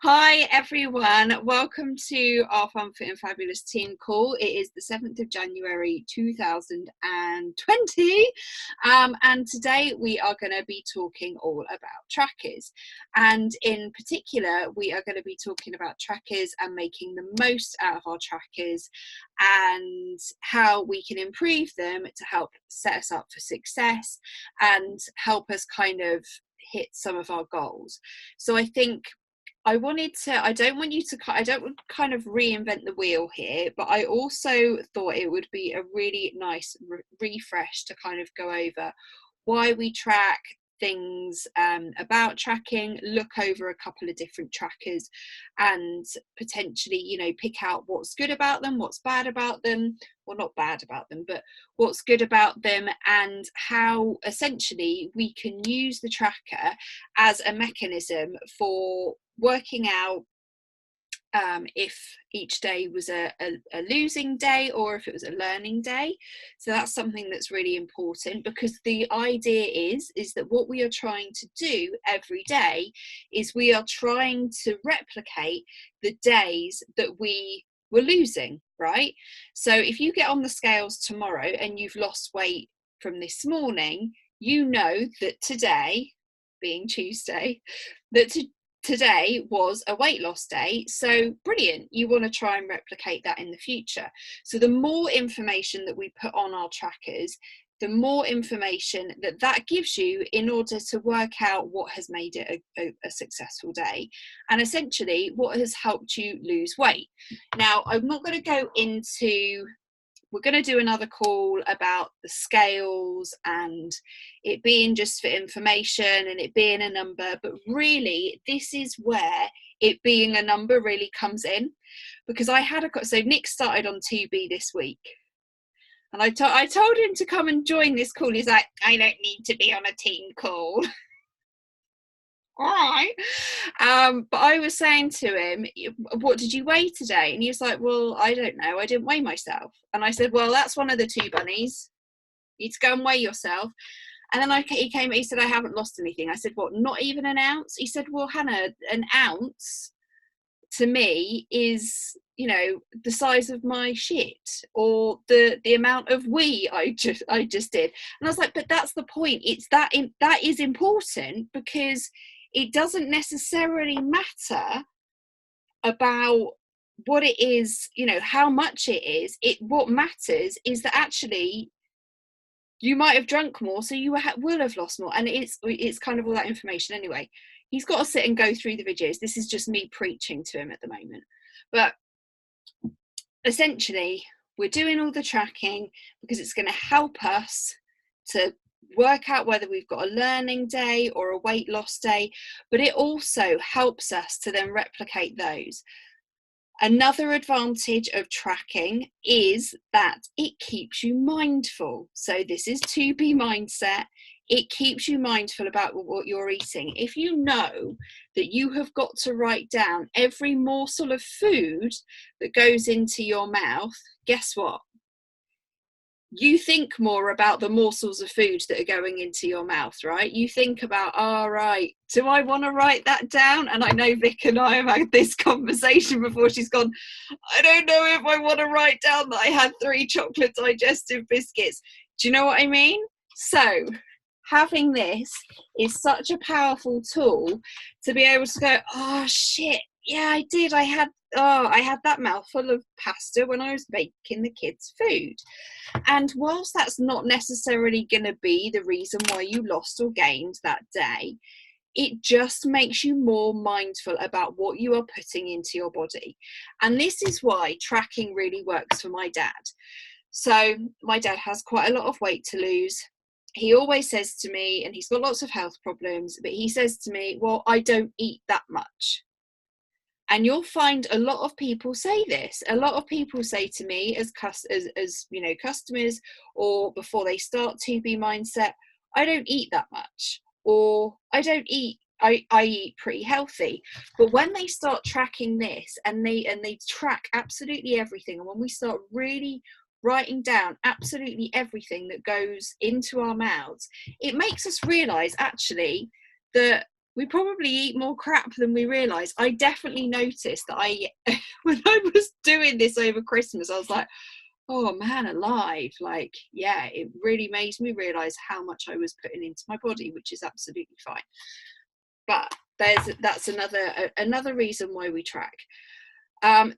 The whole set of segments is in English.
Hi everyone, welcome to our Fun Fit and Fabulous team call. It is the 7th of January 2020 and today we are going to be talking all about trackers, and in particular we are going to be talking about trackers and making the most out of our trackers and how we can improve them to help set us up for success and help us kind of hit some of our goals. So I think I don't want to kind of reinvent the wheel here, but I also thought it would be a really nice refresh to kind of go over why we track things, about tracking, look over a couple of different trackers and potentially, pick out what's good about them, what's bad about them, well, not bad about them, but what's good about them, and how essentially we can use the tracker as a mechanism for working out if each day was a losing day or if it was a learning day. So that's something that's really important, because the idea is that what we are trying to do every day is we are trying to replicate the days that we were losing, right? So if you get on the scales tomorrow and you've lost weight from this morning, you know that today, being Tuesday, that today was a weight loss day. So brilliant, you want to try and replicate that in the future. So the more information that we put on our trackers, the more information that gives you in order to work out what has made it a successful day, and essentially what has helped you lose weight. Now, I'm not going to go into, we're going to do another call about the scales and it being just for information and it being a number, but really this is where it being a number really comes in, because so Nick started on 2B this week, and I told him to come and join this call. He's like, I don't need to be on a team call. All right. But I was saying to him, what did you weigh today? And he was like, well, I don't know, I didn't weigh myself. And I said, well, that's one of the two bunnies, you need to go and weigh yourself. And then he said, I haven't lost anything. I said, what, not even an ounce? He said, well, Hannah, an ounce to me is, the size of my shit, or the amount of wee I just did. And I was like, but that's the point. It's that is important, because it doesn't necessarily matter about what it is, how much it is. What matters is that actually you might have drunk more, so you will have lost more. And it's kind of all that information anyway. He's got to sit and go through the videos. This is just me preaching to him at the moment. But essentially, we're doing all the tracking because it's going to help us to work out whether we've got a learning day or a weight loss day, but it also helps us to then replicate those. Another advantage of tracking is that it keeps you mindful. So this is 2B mindset. It keeps you mindful about what you're eating. If you know that you have got to write down every morsel of food that goes into your mouth, guess what? You think more about the morsels of food that are going into your mouth, right? You think about, right, do I want to write that down? And I know Vic and I have had this conversation before. She's gone, I don't know if I want to write down that I had 3 chocolate digestive biscuits. Do you know what I mean? So having this is such a powerful tool to be able to go, oh shit, yeah, I did. I had that mouthful of pasta when I was baking the kids' food. And whilst that's not necessarily going to be the reason why you lost or gained that day, it just makes you more mindful about what you are putting into your body. And this is why tracking really works for my dad. So my dad has quite a lot of weight to lose. He always says to me, and he's got lots of health problems, but he says to me, well, I don't eat that much. And you'll find a lot of people say this. A lot of people say to me as customers, or before they start 2B mindset, I don't eat that much, or I don't eat, I eat pretty healthy. But when they start tracking this and they track absolutely everything, and when we start really writing down absolutely everything that goes into our mouths, it makes us realize actually that we probably eat more crap than we realise. I definitely noticed that when I was doing this over Christmas, I was like, oh man alive, like, yeah, it really made me realise how much I was putting into my body, which is absolutely fine. But that's another reason why we track.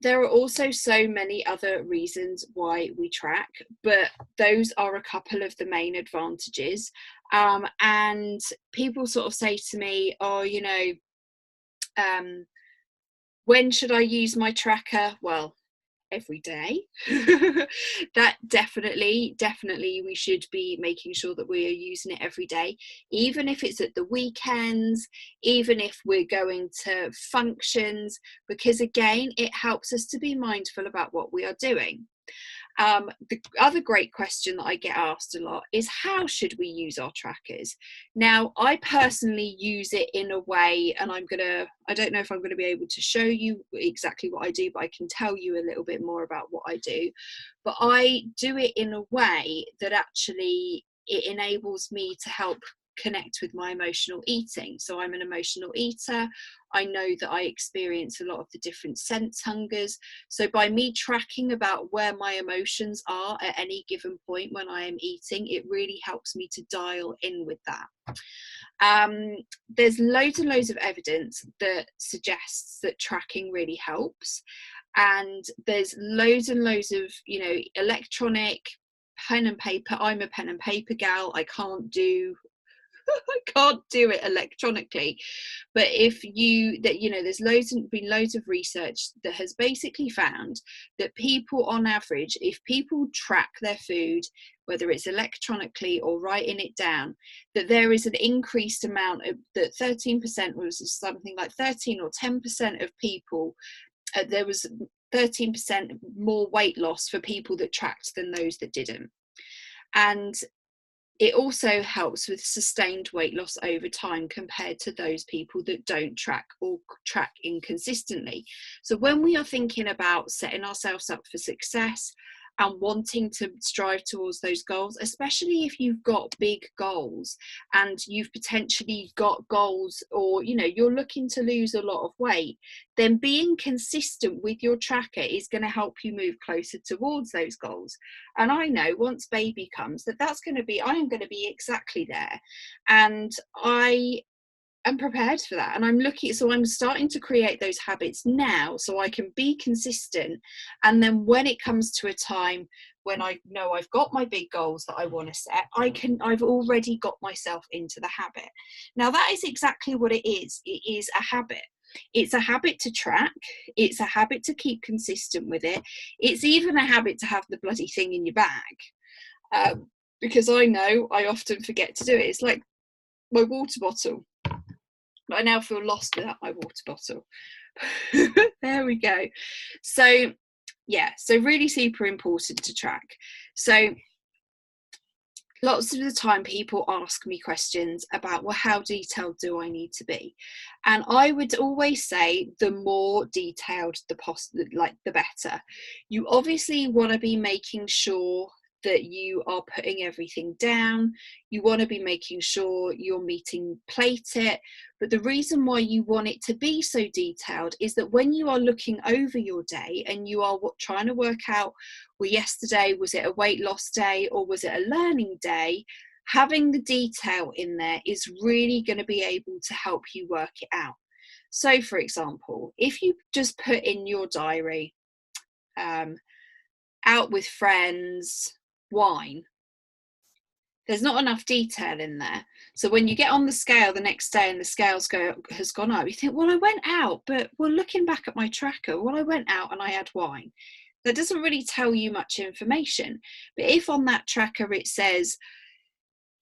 There are also so many other reasons why we track, but those are a couple of the main advantages. And people sort of say to me, oh, when should I use my tracker? Well, every day. That definitely we should be making sure that we are using it every day, even if it's at the weekends, even if we're going to functions, because again, it helps us to be mindful about what we are doing. The other great question that I get asked a lot is, how should we use our trackers? Now, I personally use it in a way, and I don't know if I'm going to be able to show you exactly what I do, but I can tell you a little bit more about what I do. But I do it in a way that actually it enables me to help connect with my emotional eating. So I'm an emotional eater. I know that I experience a lot of the different sense hungers. So by me tracking about where my emotions are at any given point when I am eating, it really helps me to dial in with that. There's loads and loads of evidence that suggests that tracking really helps. And there's loads and loads of, electronic, pen and paper. I'm a pen and paper gal. I can't do it electronically. But there's been loads of research that has basically found that people on average, if people track their food, whether it's electronically or writing it down, that there is an increased amount of that 13% was something like 13 or 10% of people, there was 13% more weight loss for people that tracked than those that didn't. And it also helps with sustained weight loss over time compared to those people that don't track or track inconsistently. So when we are thinking about setting ourselves up for success and wanting to strive towards those goals, especially if you've got big goals and you've potentially got goals, or you're looking to lose a lot of weight, then being consistent with your tracker is going to help you move closer towards those goals. And I know once baby comes I am going to be exactly there, and I am prepared for that. And I'm starting to create those habits now so I can be consistent. And then when it comes to a time when I know I've got my big goals that I want to set, I've already got myself into the habit. Now that is exactly what it is. It is a habit. It's a habit to track. It's a habit to keep consistent with it. It's even a habit to have the bloody thing in your bag. Because I know I often forget to do it. It's like my water bottle. I now feel lost without my water bottle. There we go. So really super important to track. So lots of the time people ask me questions about, well, how detailed do I need to be? And I would always say the more detailed the better. You obviously want to be making sure that you are putting everything down. You want to be making sure you're plate it. But the reason why you want it to be so detailed is that when you are looking over your day and you are trying to work out, well, yesterday, was it a weight loss day or was it a learning day? Having the detail in there is really going to be able to help you work it out. So, for example, if you just put in your diary, out with friends, wine, there's not enough detail in there. So when you get on the scale the next day and the scales has gone up, you think, well, I went out, but looking back at my tracker, I went out and I had wine. That doesn't really tell you much information. But if on that tracker it says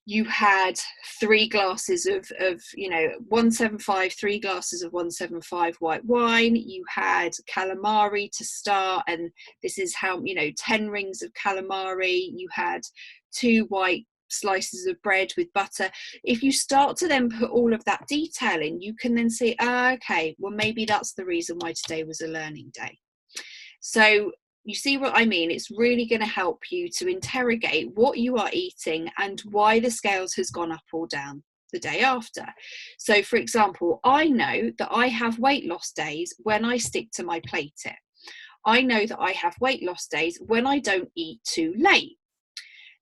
you had 3 glasses of 175, 3 glasses of 175 white wine, you had calamari to start, and this is how, 10 rings of calamari, you had 2 white slices of bread with butter. If you start to then put all of that detail in, you can then say, okay, well, maybe that's the reason why today was a learning day. So you see what I mean? It's really going to help you to interrogate what you are eating and why the scales has gone up or down. the day after. So for example, I know that I have weight loss days when I stick to my plate it. I know that I have weight loss days when I don't eat too late.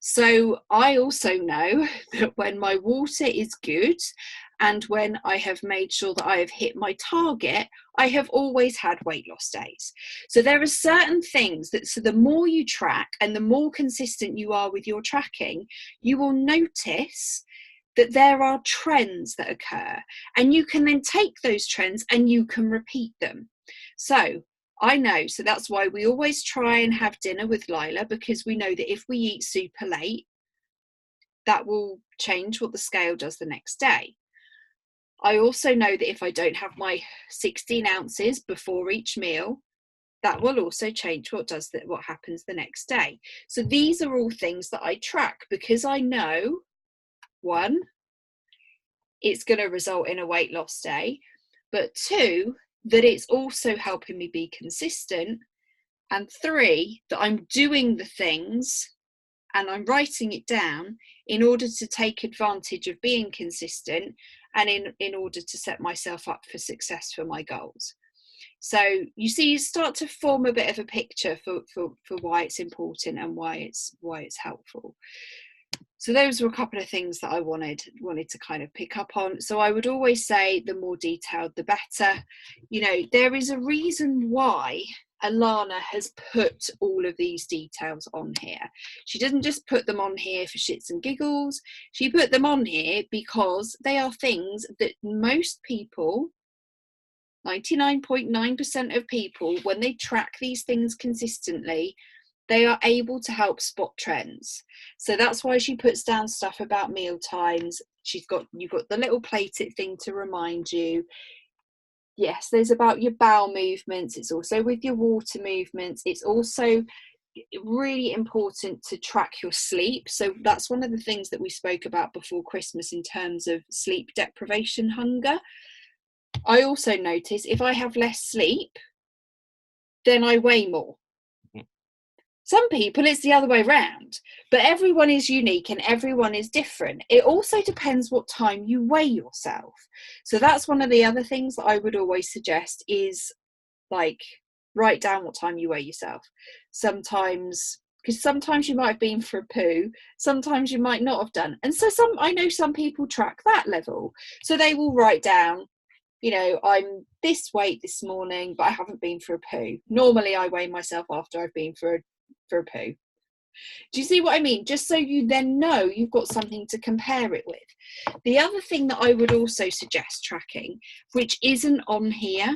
So I also know that when my water is good and when I have made sure that I have hit my target, I have always had weight loss days. So there are certain things that, so the more you track and the more consistent you are with your tracking, you will notice that there are trends that occur, and you can then take those trends and you can repeat them. So I know, so that's why we always try and have dinner with Lila, because we know that if we eat super late, that will change what the scale does the next day. I also know that if I don't have my 16 ounces before each meal, that will also change what happens the next day. So these are all things that I track, because I know, one, it's going to result in a weight loss day, but two, that it's also helping me be consistent, and three, that I'm doing the things and I'm writing it down in order to take advantage of being consistent and in order to set myself up for success for my goals. So you see, you start to form a bit of a picture for why it's important and why it's helpful. So those were a couple of things that I wanted to kind of pick up on. So I would always say the more detailed, the better. You know, there is a reason why Alana has put all of these details on here. She doesn't just put them on here for shits and giggles. She put them on here because they are things that most people, 99.9% of people, when they track these things consistently, they are able to help spot trends. So that's why she puts down stuff about meal times. You've got the little plate it thing to remind you. Yes, there's about your bowel movements. It's also with your water movements. It's also really important to track your sleep. So that's one of the things that we spoke about before Christmas in terms of sleep deprivation hunger. I also notice if I have less sleep, then I weigh more. Some people, it's the other way around, but everyone is unique and everyone is different. It also depends what time you weigh yourself. So that's one of the other things that I would always suggest is, like, write down what time you weigh yourself. Sometimes, because sometimes you might have been for a poo, sometimes you might not have done. And so I know some people track that level. So they will write down, you know, I'm this weight this morning, but I haven't been for a poo. Normally I weigh myself after I've been for a poo. Do you see what I mean? Just so you then know you've got something to compare it with. The other thing that I would also suggest tracking, which isn't on here,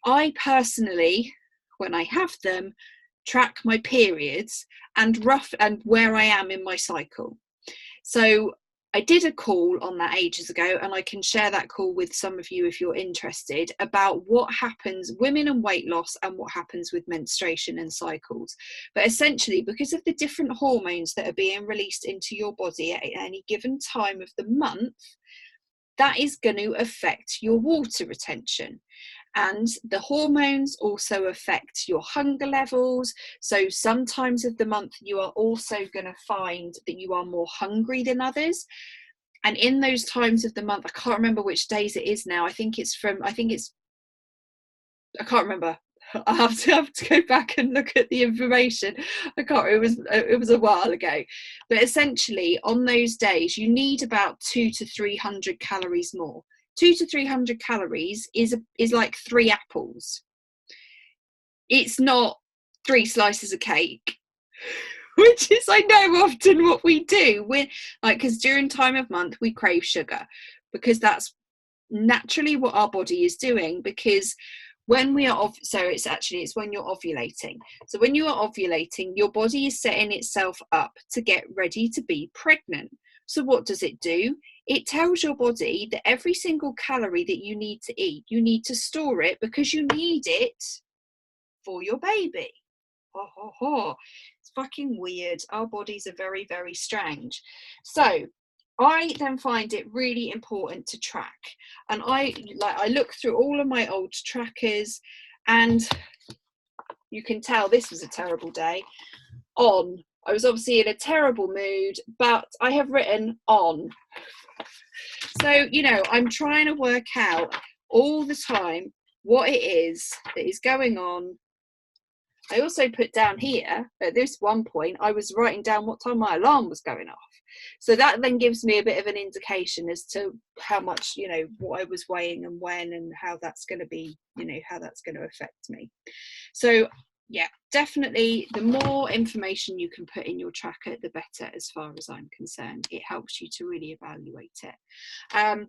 I personally, when I have them, track my periods and where I am in my cycle. So I did a call on that ages ago, and I can share that call with some of you if you're interested, about what happens, women and weight loss, and what happens with menstruation and cycles. But essentially, because of the different hormones that are being released into your body at any given time of the month, that is going to affect your water retention. And the hormones also affect your hunger levels. So sometimes of the month you are also going to find that you are more hungry than others. And in those times of the month, I can't remember which days it is now. I can't remember. I have to go back and look at the information. It was a while ago. But essentially on those days you need about 200 to 300 calories more. 200 to 300 calories is like 3 apples. It's not 3 slices of cake, which is, I know, often what we do. Because during time of month we crave sugar, because that's naturally what our body is doing. Because when we are it's when you're ovulating. So when you are ovulating, your body is setting itself up to get ready to be pregnant. So what does it do? It tells your body that every single calorie that you need to eat, you need to store it, because you need it for your baby. It's fucking weird. Our bodies are very, very strange. So I then find it really important to track. And I look through all of my old trackers, and you can tell this was a terrible day. I was obviously in a terrible mood, but I have written on. So, you know, I'm trying to work out all the time what it is that is going on. I also put down here, at this one point, I was writing down what time my alarm was going off. So that then gives me a bit of an indication as to how much, you know, what I was weighing and when, and how that's going to be, you know, how that's going to affect me. So yeah, definitely the more information you can put in your tracker, the better, as far as I'm concerned. It helps you to really evaluate it.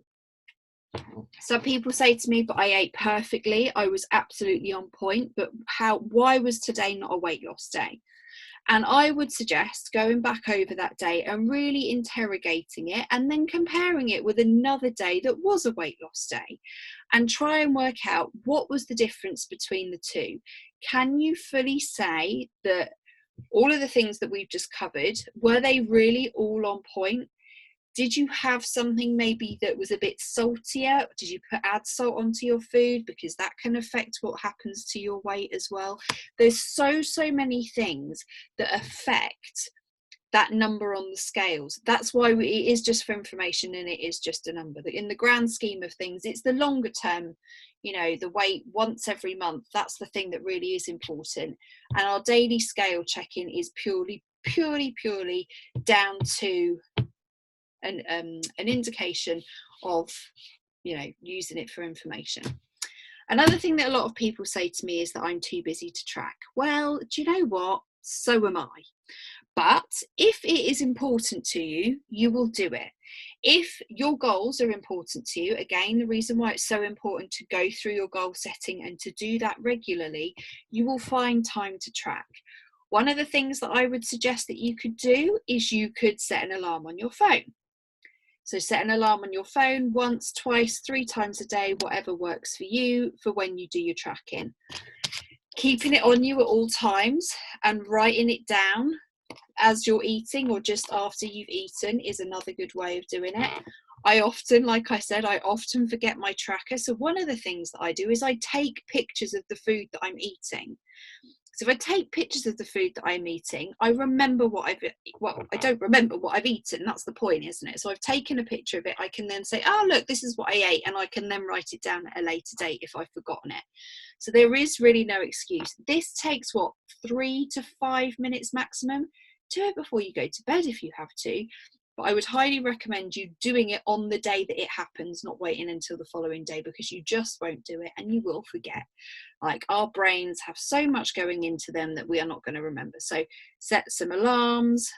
Some people say to me, but I ate perfectly, I was absolutely on point, but why was today not a weight loss day? And I would suggest going back over that day and really interrogating it, and then comparing it with another day that was a weight loss day, and try and work out what was the difference between the two. Can you fully say that all of the things that we've just covered, were they really all on point? Did you have something maybe that was a bit saltier? Did you add salt onto your food? Because that can affect what happens to your weight as well. There's so many things that affect that number on the scales. That's why it is just for information, and it is just a number. In the grand scheme of things, it's the longer term, you know, the weight once every month. That's the thing that really is important. And our daily scale check-in is purely down to an indication of, you know, using it for information. Another thing that a lot of people say to me is that I'm too busy to track. Well, do you know what? So am I. But if it is important to you, you will do it. If your goals are important to you, again, the reason why it's so important to go through your goal setting and to do that regularly, you will find time to track. One of the things that I would suggest that you could do is you could set an alarm on your phone. So set an alarm on your phone once, twice, 3 times a day, whatever works for you, for when you do your tracking. Keeping it on you at all times and writing it down as you're eating or just after you've eaten is another good way of doing it. I often, like I said, I often forget my tracker. So one of the things that I do is I take pictures of the food that I'm eating. So if I take pictures of the food that I'm eating, I remember I don't remember what I've eaten. That's the point, isn't it? So I've taken a picture of it. I can then say, oh, look, this is what I ate. And I can then write it down at a later date if I've forgotten it. So there is really no excuse. This takes 3 to 5 minutes maximum. Do it before you go to bed if you have to. But I would highly recommend you doing it on the day that it happens, not waiting until the following day, because you just won't do it and you will forget. Like, our brains have so much going into them that we are not going to remember. So set some alarms,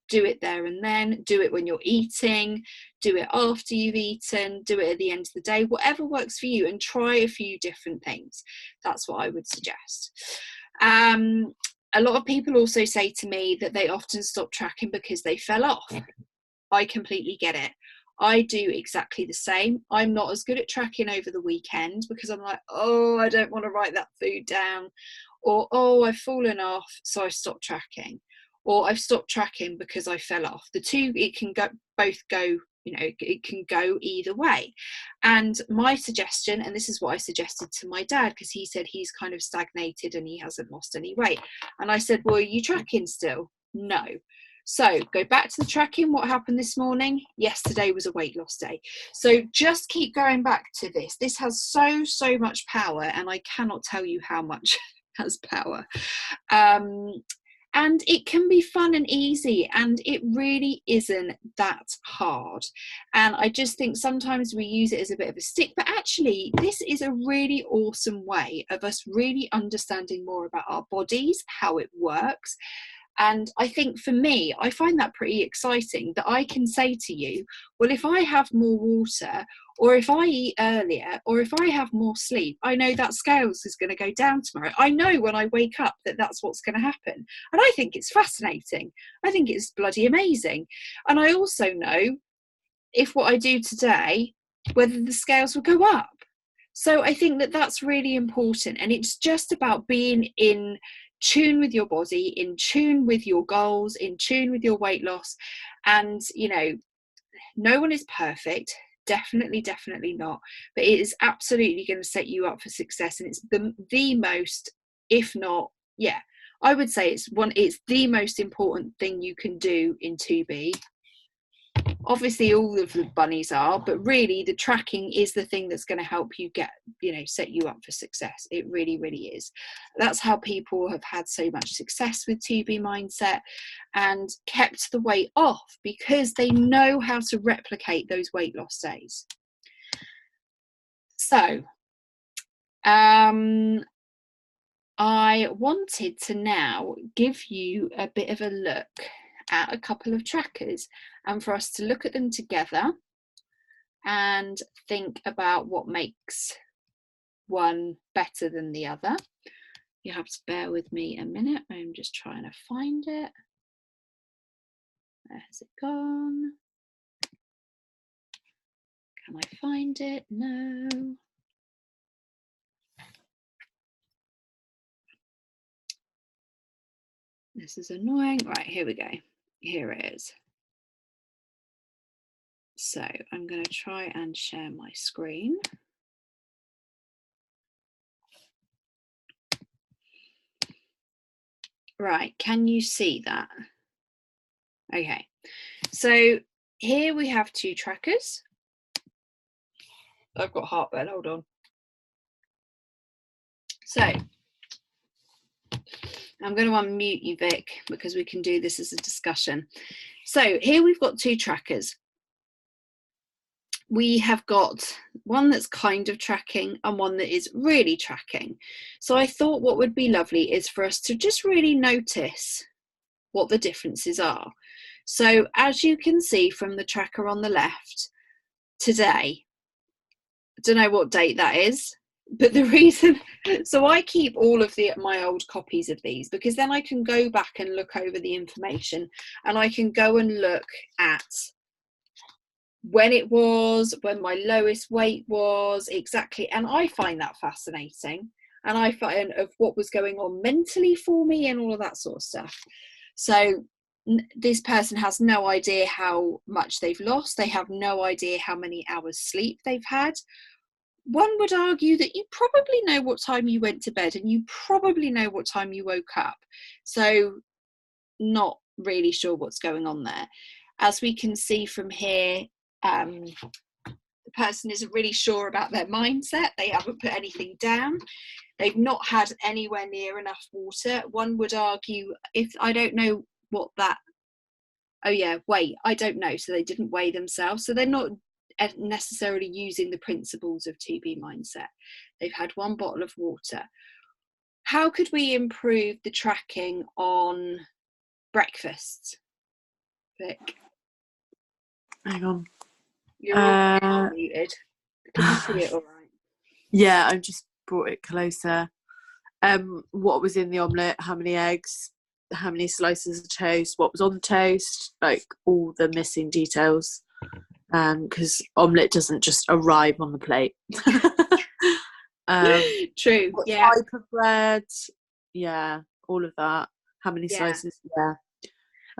do it there and then, do it when you're eating, do it after you've eaten, do it at the end of the day, whatever works for you, and try a few different things. That's what I would suggest. A lot of people also say to me that they often stop tracking because they fell off. I completely get it. I do exactly the same. I'm not as good at tracking over the weekend because I'm like, oh, I don't want to write that food down, or oh, I've fallen off, so I stopped tracking, or I've stopped tracking because I fell off. The two, it can both go, you know, it can go either way. And my suggestion, and this is what I suggested to my dad, because he said he's kind of stagnated and he hasn't lost any weight. And I said, well, are you tracking still? No. So go back to the tracking. What happened this morning? Yesterday was a weight loss day. So just keep going back to this. This has so much power, and I cannot tell you how much has power. And it can be fun and easy, and it really isn't that hard. And I just think sometimes we use it as a bit of a stick, but actually this is a really awesome way of us really understanding more about our bodies, how it works. And I think for me, I find that pretty exciting, that I can say to you, well, if I have more water, or if I eat earlier, or if I have more sleep, I know that scales is going to go down tomorrow. I know when I wake up that that's what's going to happen. And I think it's fascinating. I think it's bloody amazing. And I also know if what I do today, whether the scales will go up. So I think that that's really important. And it's just about being in tune with your body, in tune with your goals, in tune with your weight loss. And, you know, no one is perfect. Definitely not. But it is absolutely going to set you up for success. And it's the most, if not, yeah, I would say it's the most important thing you can do in 2B. Obviously all of the bunnies are, but really the tracking is the thing that's going to help you get, set you up for success. It really, really is. That's how people have had so much success with 2B mindset and kept the weight off, because they know how to replicate those weight loss days. So I wanted to now give you a bit of a look at a couple of trackers, and for us to look at them together and think about what makes one better than the other. You have to bear with me a minute. I'm just trying to find it. Where has it gone? Can I find it? No. This is annoying. Right, here we go. Here it is. So I'm going to try and share my screen. Right, can you see that? Okay, so here we have two trackers. I've got heartburn, hold on. So I'm going to unmute you, Vic, because we can do this as a discussion. So here we've got two trackers. We have got one that's kind of tracking and one that is really tracking. So I thought what would be lovely is for us to just really notice what the differences are. So as you can see from the tracker on the left, today, I don't know what date that is, but the reason, so I keep all of my old copies of these, because then I can go back and look over the information, and I can go and look at when it was, when my lowest weight was exactly, and I find that fascinating, and I find of what was going on mentally for me and all of that sort of stuff. So this person has no idea how much they've lost. They have no idea how many hours sleep they've had. One would argue that you probably know what time you went to bed, and you probably know what time you woke up. So not really sure what's going on there. As we can see from here, the person isn't really sure about their mindset. They haven't put anything down. They've not had anywhere near enough water. One would argue, if I don't know what that, oh yeah, weight, I don't know. So they didn't weigh themselves. So they're not necessarily using the principles of 2B mindset. They've had one bottle of water. How could we improve the tracking on breakfast, Vic? Hang on. You're all muted. Can you see it all right? Yeah, I've just brought it closer. What was in the omelette, how many eggs, how many slices of toast, what was on the toast, like all the missing details, because omelette doesn't just arrive on the plate. True. What Yeah. type of bread, yeah, all of that, how many slices, yeah,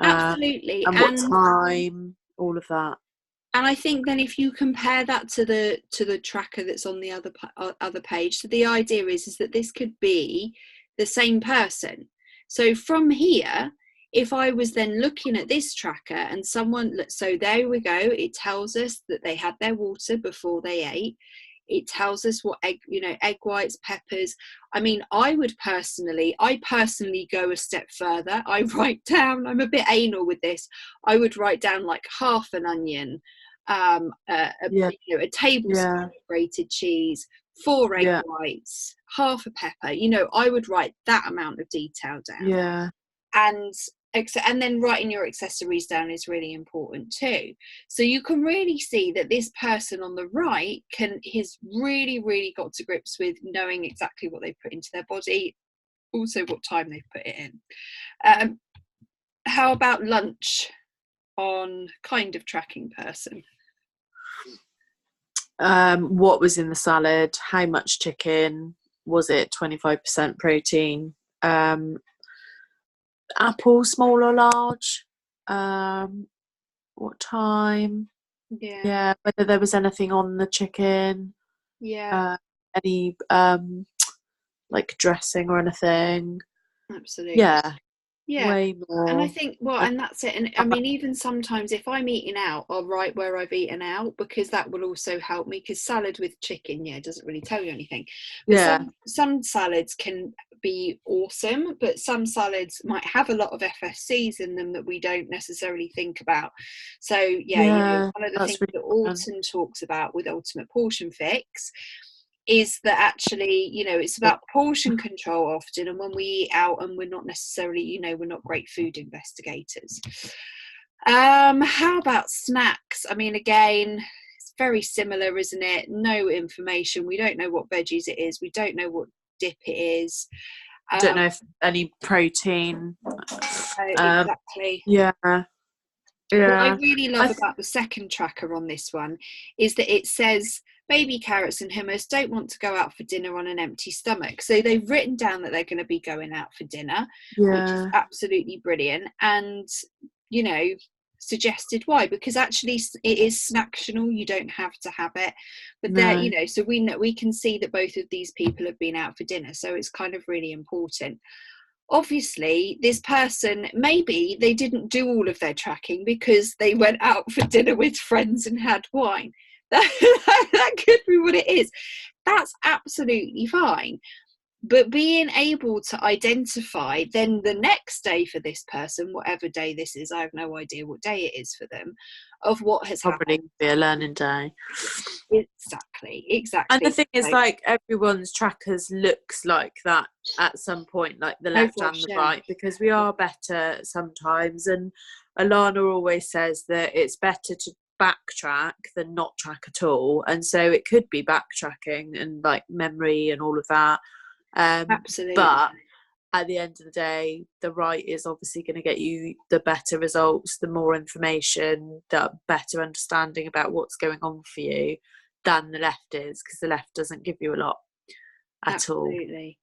absolutely, and what time, all of that. And I think then if you compare that to the tracker that's on the other page, so the idea is that this could be the same person. So from here, if I was then looking at this tracker and someone, so there we go, it tells us that they had their water before they ate. It tells us what egg whites, peppers. I mean, I personally go a step further. I write down, I'm a bit anal with this, I would write down like half an onion, a tablespoon of grated cheese, 4 egg whites, half a pepper. I would write that amount of detail down. Yeah. And then writing your accessories down is really important too. So you can really see that this person on the right has really, really got to grips with knowing exactly what they put into their body, also what time they've put it in. How about lunch on kind of tracking person? What was in the salad? How much chicken? Was it 25% protein? Apple, small or large? What time? Yeah. Whether there was anything on the chicken? Yeah. Any like dressing or anything? Absolutely. Yeah. Yeah. way And I more. think, well, and that's it. And I mean, even sometimes if I'm eating out, I'll write where I've eaten out, because that will also help me. Because salad with chicken, yeah, doesn't really tell you anything. But Yeah, some salads can be awesome, but some salads might have a lot of FSCs in them that we don't necessarily think about. So yeah, you know, yeah, one of the that's things really that fun. Alton talks about with Ultimate Portion Fix is that actually, you know, it's about portion control often, and when we eat out and we're not necessarily, you know, we're not great food investigators. How about snacks? I mean, again, it's very similar, isn't it? No information. We don't know what veggies it is. We don't know what dip it is. Don't Um, know if any protein. exactly. Yeah, What I yeah. really love about the second tracker on this one is that it says baby carrots and hummus don't want to go out for dinner on an empty stomach. So they've written down that they're going to be going out for dinner, which is Yeah, absolutely brilliant. And, you know, suggested why, because actually it is snacktional, you don't have to have it, but there, you no, know, so we know, we can see that both of these people have been out for dinner, so it's kind of really important. Obviously this person, maybe they didn't do all of their tracking because they went out for dinner with friends and had wine. That could be what it is. That's absolutely fine, but being able to identify then the next day for this person, whatever day this is, I have no idea what day it is for them, of what has probably happened. be a learning day. Exactly, And the exactly. thing is, So, like, everyone's trackers looks like that at some point, like the oh left and gosh, the yeah. right, because we are better sometimes. And Alana always says that it's better to backtrack than not track at all. And so it could be backtracking and like memory and all of that. Absolutely. But at the end of the day, the right is obviously going to get you the better results, the more information, the better understanding about what's going on for you than the left is, because the left doesn't give you a lot at all. Absolutely.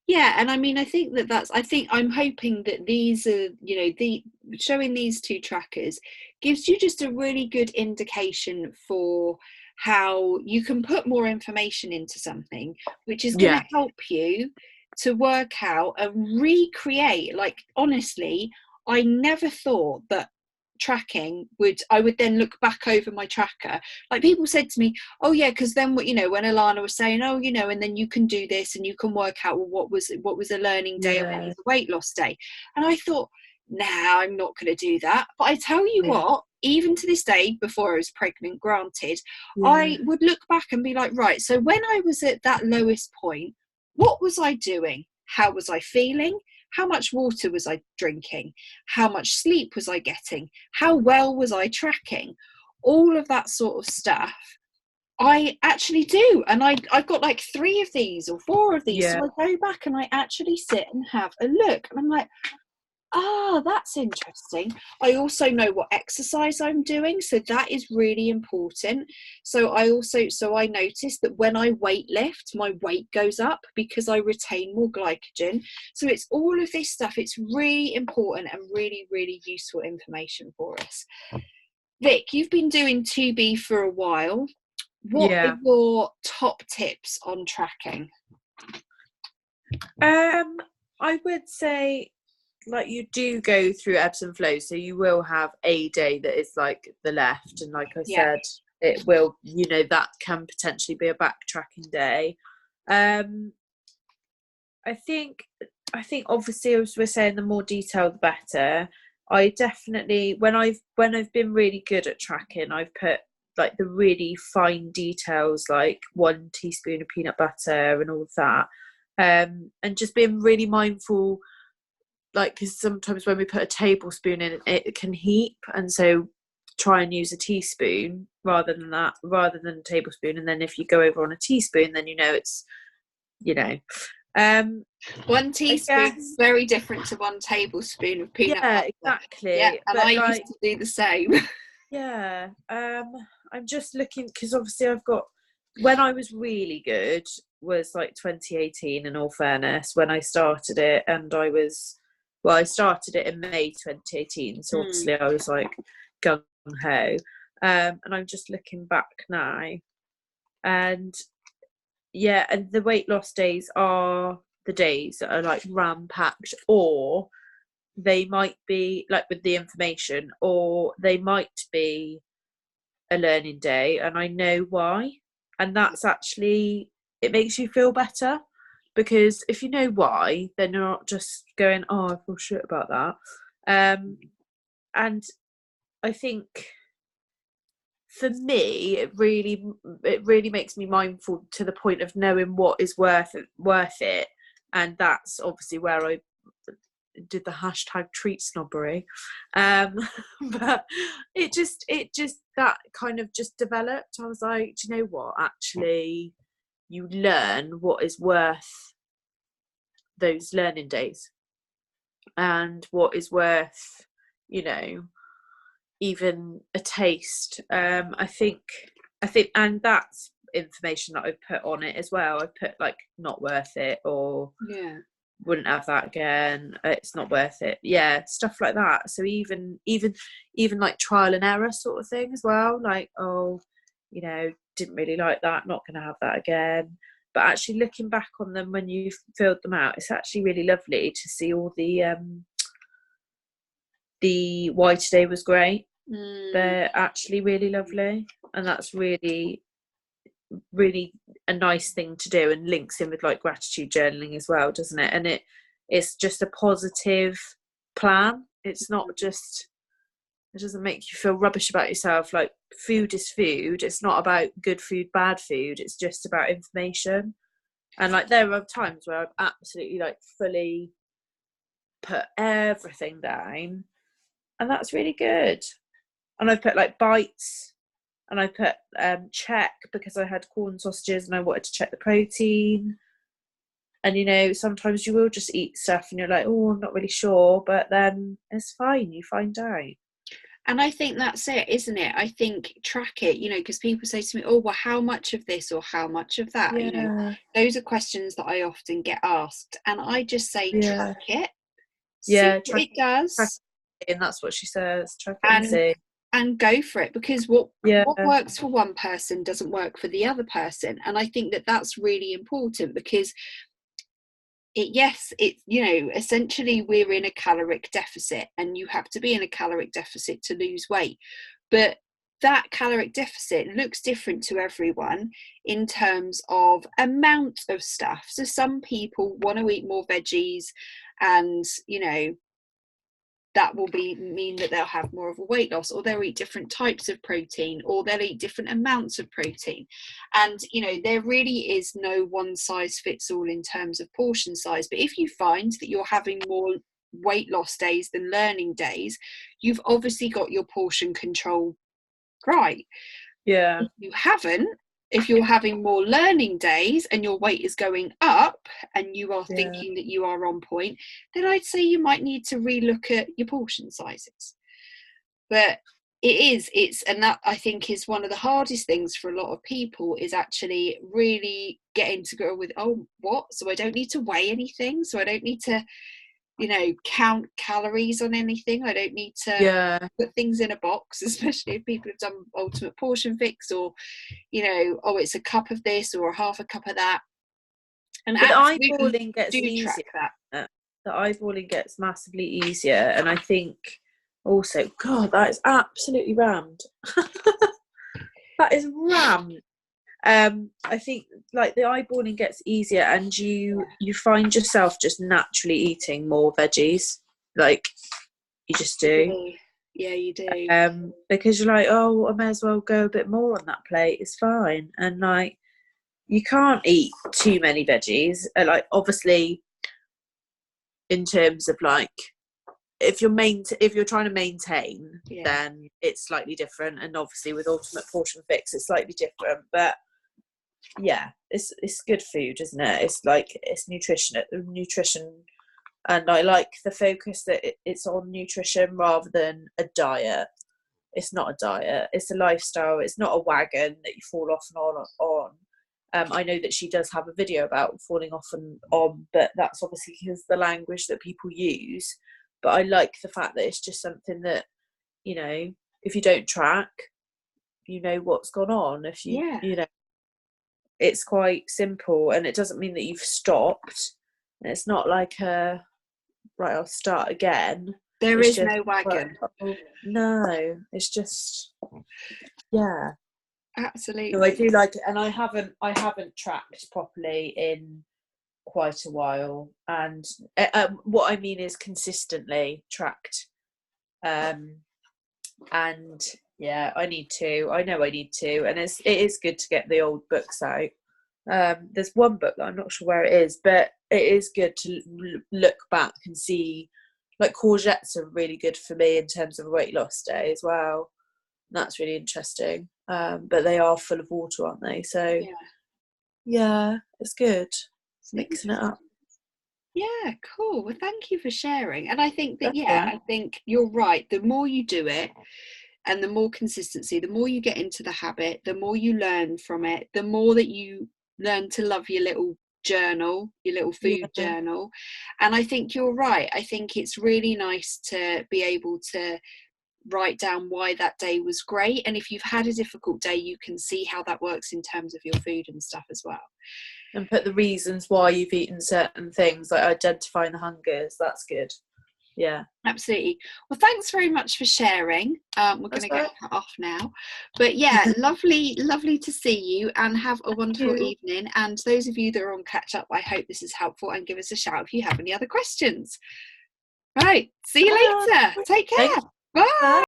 Yeah, and I mean, I think that I think I'm hoping that these are, you know, the showing these two trackers gives you just a really good indication for how you can put more information into something, which is going to Yeah, help you to work out and recreate. Like, honestly, I never thought that tracking would, I would then look back over my tracker. Like, people said to me, oh yeah, because then what, you know, when Alana was saying, oh, you know, and then you can do this and you can work out, well, what was a learning day and what yeah, was a weight loss day. And I thought, nah, I'm not going to do that. But I tell you yeah, what, even to this day, before I was pregnant, granted, yeah, I would look back and be like, right, so when I was at that lowest point, what was I doing? How was I feeling? How much water was I drinking? How much sleep was I getting? How well was I tracking? All of that sort of stuff I actually do. And I've got like 3 of these or 4 of these. So yeah. I go back and I actually sit and have a look. And I'm like, ah, that's interesting. I also know what exercise I'm doing. So that is really important. So I noticed that when I weight lift, my weight goes up because I retain more glycogen. So it's all of this stuff. It's really important and really, really useful information for us. Vic, you've been doing 2B for a while. What are Yeah. your top tips on tracking? I would say, like, you do go through ebbs and flows, so you will have a day that is like the left, and like I Yeah, said, it will, you know, that can potentially be a backtracking day. I think obviously, as we're saying, the more detail the better. I definitely, when I've been really good at tracking, I've put like the really fine details, like 1 teaspoon of peanut butter and all of that, and just being really mindful, like, because sometimes when we put a tablespoon in, it can heap, and so try and use a teaspoon rather than a tablespoon. And then if you go over on a teaspoon, then you know it's, you know. 1 I teaspoon is guess, very different to 1 tablespoon of peanut yeah, butter. Yeah, exactly. and I But used like, to do the same. yeah, I'm just looking, because obviously I've got, when I was really good was like 2018, in all fairness, when I started it, and I started it in May 2018, so obviously I was like gung ho. And I'm just looking back now, and yeah, and the weight loss days are the days that are like ram packed, or they might be like with the information, or they might be a learning day, and I know why. And that's actually, it makes you feel better, because if you know why, then you're not just going, oh, I feel shit about that. And I think for me, it really makes me mindful to the point of knowing what is worth it. And that's obviously where I did the hashtag treat snobbery. But it just that kind of just developed. I was like, do you know what, actually you learn what is worth those learning days, and what is worth, you know, even a taste. I think and that's information that I've put on it as well. I've put like not worth it, or wouldn't have that again, it's not worth it, stuff like that. So even like trial and error sort of thing as well, like, oh, you know, didn't really like that, not gonna have that again. But actually looking back on them when you've filled them out, it's actually really lovely to see all the why today was great. They're actually really lovely, and that's really a nice thing to do, and links in with like gratitude journaling as well, doesn't it? And it's just a positive plan. It's not just, it doesn't make you feel rubbish about yourself. Like, food is food. It's not about good food, bad food. It's just about information. And like, there are times where I've absolutely like fully put everything down, and that's really good. And I've put like bites, and I put check, because I had corn sausages and I wanted to check the protein. And, you know, sometimes you will just eat stuff and you're like, oh, I'm not really sure, but then it's fine, you find out. And I think that's it, isn't it? I think track it, you know, because people say to me, oh, well, how much of this or how much of that? You know, those are questions that I often get asked. And I just say, track it. See what it does. And that's what she says, track it and see. And go for it, because what works for one person doesn't work for the other person. And I think that that's really important, because it's, you know, essentially we're in a caloric deficit, and you have to be in a caloric deficit to lose weight. But that caloric deficit looks different to everyone in terms of amount of stuff. So some people want to eat more veggies, and, you know, that will mean that they'll have more of a weight loss, or they'll eat different types of protein, or they'll eat different amounts of protein. And, you know, there really is no one size fits all in terms of portion size. But if you find that you're having more weight loss days than learning days, you've obviously got your portion control right. If you haven't, if you're having more learning days and your weight is going up, and you are thinking that you are on point, then I'd say you might need to relook at your portion sizes. But and that, I think, is one of the hardest things for a lot of people, is actually really getting to go with, oh, what? So I don't need to weigh anything. So I don't need to, you know, count calories on anything. I don't need to put things in a box, especially if people have done Ultimate Portion Fix, or, you know, oh, it's a cup of this or a half a cup of that. And the eyeballing gets easier. The eyeballing gets massively easier. And I think also, God, that is absolutely rammed. That is rammed. I think like the eyeballing gets easier, and you find yourself just naturally eating more veggies, like you just do. Yeah, you do. Because you're like, oh, I may as well go a bit more on that plate, it's fine. And like, you can't eat too many veggies, like obviously in terms of like, if you're trying to maintain, then it's slightly different. And obviously with Ultimate Portion Fix, it's slightly different. But yeah, it's good food, isn't it? It's like, it's nutrition, and I like the focus that it's on nutrition rather than a diet. It's not a diet, it's a lifestyle. It's not a wagon that you fall off and on. I know that she does have a video about falling off and on, but that's obviously because the language that people use. But I like the fact that it's just something that, you know, if you don't track, you know what's gone on. If you know, it's quite simple, and it doesn't mean that you've stopped. And it's not like a right, I'll start again. There It's is just, no wagon. no, it's just, yeah. Absolutely. No, I do like it, and I haven't tracked properly in quite a while, and what I mean is consistently tracked, and yeah, I know I need to, and it is good to get the old books out. There's one book that I'm not sure where it is, but it is good to look back and see, like courgettes are really good for me in terms of a weight loss day as well. And that's really interesting, but they are full of water, aren't they? So yeah, it's good. It's mixing it up. Yeah, cool. Well, thank you for sharing. And I think that, That's I think you're right. The more you do it and the more consistency, the more you get into the habit, the more you learn from it, the more that you learn to love your little journal, your little food journal. And I think you're right. I think it's really nice to be able to write down why that day was great. And if you've had a difficult day, you can see how that works in terms of your food and stuff as well. And put the reasons why you've eaten certain things, like identifying the hungers. That's good. Yeah, absolutely. Well, thanks very much for sharing. We're going to get cut off now, but yeah, lovely to see you, and have a wonderful evening. And those of you that are on catch up, I hope this is helpful, and give us a shout if you have any other questions. Right, see you later. Take care. Bye.